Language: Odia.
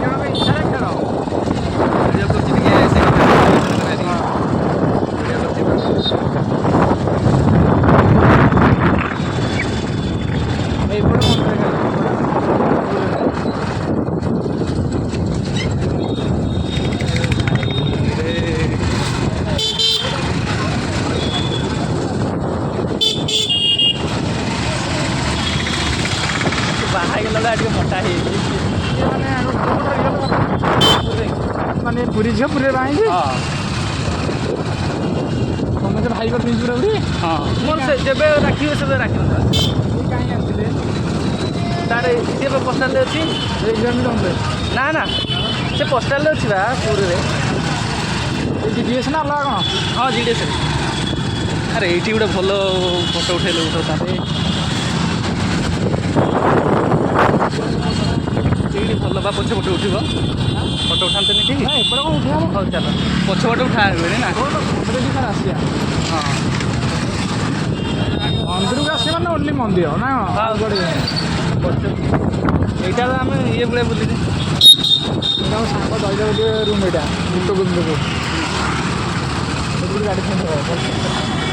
ଜଣଙ୍କ ଇଚ୍ଛାରେ ଖେଳ। ଭିଡ଼ିଓ କରୁଛି ଟିକେ ସେ କଥା ଆଲୋଚନା କରିବା ଟିକେ। ଭିଡ଼ିଓ ଏଇପଟେ ମନ୍ଦିର ଖାଲି ବାହା ହେଇଗଲା ଟିକେ ମୋଟା ହେଇଯାଇଛି। ମାନେ ମାନେ ପୁରୀ ଝିଅ ପୁରୀରେ ବାହା ହେଇଛି। ହଁ ସମସ୍ତେ ଭାଇ କରିଦେଇଛି ପୁରା ପୁରୀ। ହଁ ମୋର ସେ ଯେବେ ରାଖିବେ ସେବେ ରାଖିନଥିଲା। କାହିଁ ଆସିଥିଲେ ତାର ସିଏ ପୋଷ୍ଟାଲରେ ଅଛି। ଏକ୍ଜାମ୍ ବି ଦଉଥିଲେ। ନା ନା ସେ ପୋଷ୍ଟାଲରେ ଅଛି ବା ପୁରୀରେ। ଜିଡ଼ିଏସ୍ ନା ଅଲଗା କ'ଣ? ହଁ ଜିଡ଼ିଏସ୍। ଆରେ ଏଇଠି ଗୋଟେ ଭଲ ଫଟୋ ଉଠେଇଲେ ଉଠାଉଥାନ୍ତେ। ଏଇଠି ଭଲ ବା ପଛ ପଟେ ଉଠିବ ଫଟୋ ଉଠାନ୍ତେନି କି? ନା ଏପଟେ କ'ଣ ଉଠିବ? ହଉ ଚାଲ ପଛ ପଟେ ଉଠା ହୁଏନି ନା। ମନ୍ଦିର ସାର୍ ଆସିବା। ହଁ ମନ୍ଦିରକୁ ଆସିବା ମାନେ ଓନ୍ଲି ମନ୍ଦିର ନା ହଁ ଏଇଟା ତ ଆମେ ଇଏ ଭଳିଆ ବୁଲିଲେ। ଏଇଟା ମୋ ସାଙ୍ଗ ଦଇଲେ ଗୋଟେ ରୁମ୍ ଏଇଟା ଗୁପ୍ତ ଗୁପ୍ତକୁ ଗାଡ଼ି